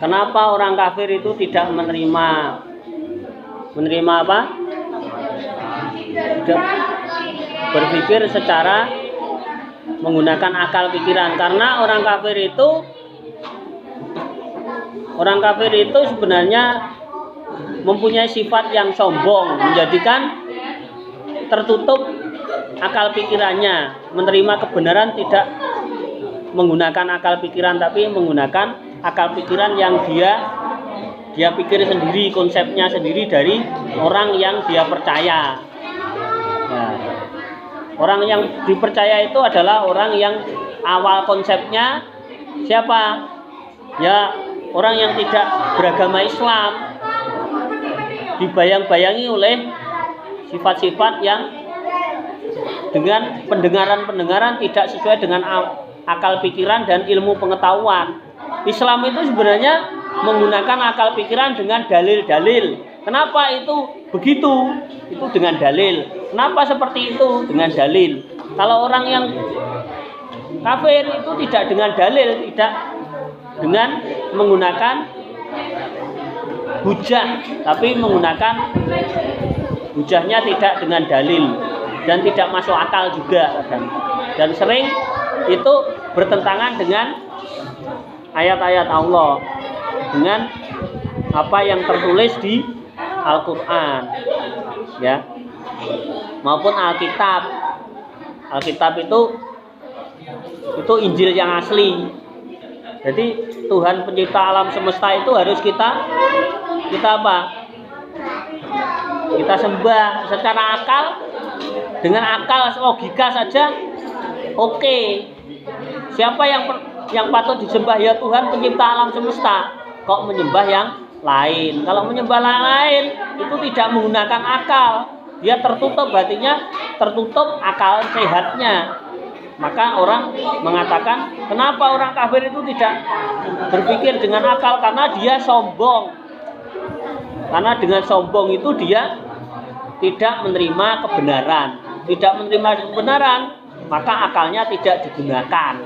Kenapa orang kafir itu tidak menerima apa? Berpikir secara menggunakan akal pikiran. Karena orang kafir itu sebenarnya mempunyai sifat yang sombong, menjadikan tertutup akal pikirannya, menerima kebenaran tidak menggunakan akal pikiran, tapi menggunakan akal pikiran yang dia pikir sendiri, konsepnya sendiri dari orang yang dia percaya. Nah, orang yang dipercaya itu adalah orang yang awal konsepnya siapa? Ya, orang yang tidak beragama Islam, dibayang-bayangi oleh sifat-sifat yang dengan pendengaran-pendengaran tidak sesuai dengan akal pikiran dan ilmu pengetahuan. Islam itu sebenarnya menggunakan akal pikiran dengan dalil-dalil. Kenapa itu begitu? Itu dengan dalil. Kenapa seperti itu? Dengan dalil. Kalau orang yang kafir itu tidak dengan dalil, tidak dengan menggunakan hujah, tapi menggunakan hujahnya tidak dengan dalil dan tidak masuk akal juga, dan sering itu bertentangan dengan ayat-ayat Allah, dengan apa yang tertulis di Al-Quran, ya, maupun Alkitab. Alkitab itu Injil yang asli. Jadi Tuhan pencipta alam semesta itu harus kita apa? Kita sembah secara akal, dengan akal logika saja. Oke. Siapa yang patut disembah? Ya Tuhan pencipta alam semesta. Kok menyembah yang lain? Kalau menyembah lain itu tidak menggunakan akal. Dia tertutup, hatinya tertutup akal sehatnya. Maka orang mengatakan, kenapa orang kafir itu tidak berpikir dengan akal? Karena dia sombong. Karena dengan sombong itu dia tidak menerima kebenaran. Tidak menerima kebenaran, maka akalnya tidak digunakan.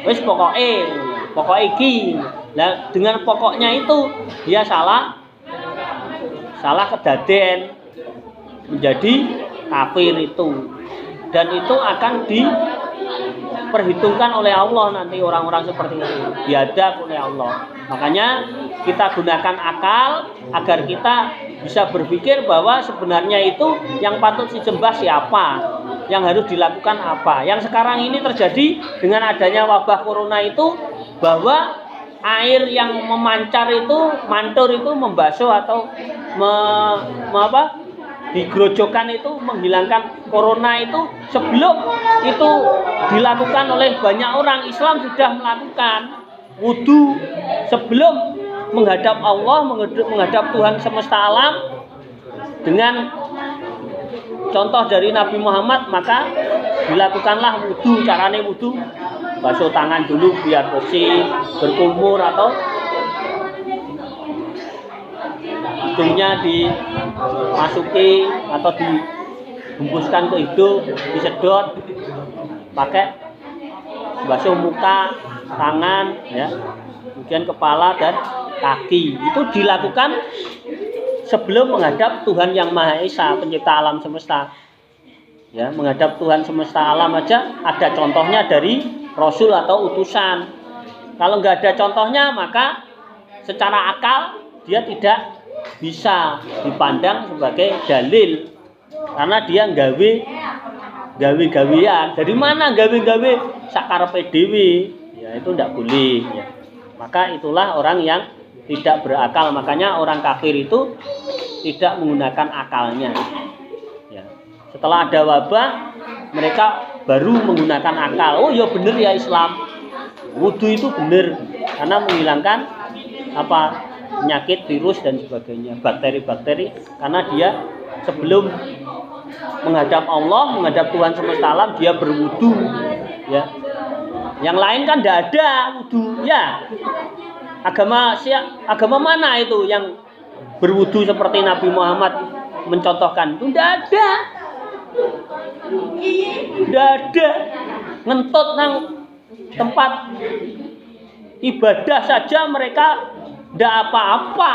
Wis pokoknya iki. Nah, dengan pokoknya itu dia salah kedaden, menjadi kafir itu. Dan itu akan diperhitungkan oleh Allah nanti, orang-orang seperti itu diadab oleh Allah. Makanya kita gunakan akal agar kita bisa berpikir bahwa sebenarnya itu yang patut disembah siapa, yang harus dilakukan apa. Yang sekarang ini terjadi dengan adanya wabah corona itu, bahwa air yang memancar itu, mantur itu, membasuh atau digrojokan itu, menghilangkan corona itu, sebelum itu dilakukan oleh banyak orang Islam sudah melakukan wudu sebelum menghadap Allah, menghadap Tuhan semesta alam dengan contoh dari Nabi Muhammad. Maka dilakukanlah wudu. Caranya wudu, basuh tangan dulu biar bersih, berkumur, atau hidungnya dimasuki atau dihembuskan ke hidung, disedot, pakai basuh muka, tangan, ya, kemudian kepala dan kaki. Itu dilakukan sebelum menghadap Tuhan yang Maha Esa, pencipta alam semesta. Ya, menghadap Tuhan semesta alam aja ada contohnya dari Rasul atau utusan. Kalau nggak ada contohnya, maka secara akal dia tidak bisa dipandang sebagai dalil, karena dia gawe-gawean. Dari mana gawe-gawe sakarepe dhewe? Ya, itu tidak boleh, ya. Maka itulah orang yang tidak berakal. Makanya orang kafir itu tidak menggunakan akalnya, ya. Setelah ada wabah, mereka baru menggunakan akal. Oh ya benar ya, Islam wudu itu benar, karena menghilangkan penyakit, virus dan sebagainya, bakteri-bakteri. Karena dia sebelum menghadap Allah, menghadap Tuhan semesta alam, dia berwudu, ya. Yang lain kan tidak ada wudu, ya. Agama mana itu yang berwudu seperti Nabi Muhammad mencontohkan? Itu tidak ada. Tidak ada. Ngentut nang tempat ibadah saja mereka tidak apa-apa,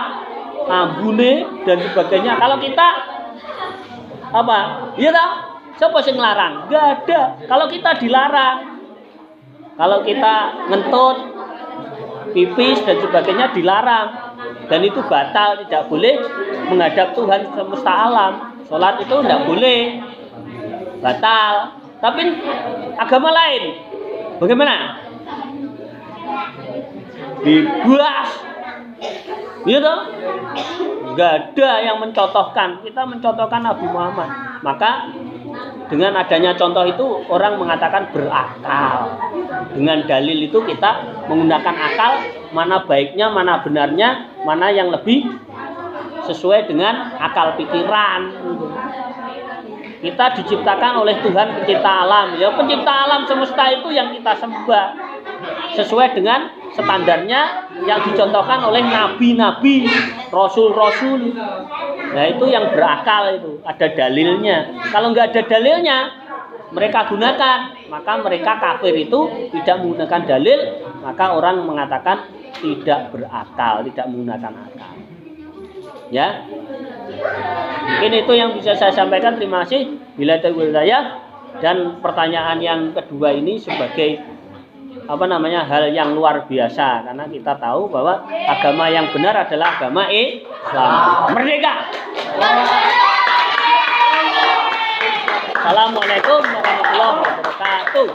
ambune dan sebagainya. Kalau kita apa? Iya tak? Siapa sing ngelarang? Gak ada. Kalau kita dilarang, kalau kita ngentut, pipis dan sebagainya dilarang, dan itu batal, tidak boleh menghadap Tuhan semesta alam. Sholat itu tidak boleh, batal. Tapi agama lain, bagaimana? Bebas, gitu. Gak ada yang mencontohkan. Kita mencontohkan Nabi Muhammad. Maka dengan adanya contoh itu orang mengatakan berakal. Dengan dalil itu kita menggunakan akal, mana baiknya, mana benarnya, mana yang lebih sesuai dengan akal pikiran. Kita diciptakan oleh Tuhan pencipta alam. Ya, pencipta alam semesta itu yang kita sembah sesuai dengan standarnya yang dicontohkan oleh nabi-nabi, rasul-rasul. Nah, itu yang berakal, itu ada dalilnya. Kalau nggak ada dalilnya, mereka gunakan, maka mereka kafir. Itu tidak menggunakan dalil, maka orang mengatakan tidak berakal, tidak menggunakan akal. Ya, mungkin itu yang bisa saya sampaikan. Terima kasih. Bila saya dan pertanyaan yang kedua ini sebagai hal yang luar biasa, karena kita tahu bahwa agama yang benar adalah agama Islam. Merdeka. Assalamualaikum warahmatullahi wabarakatuh.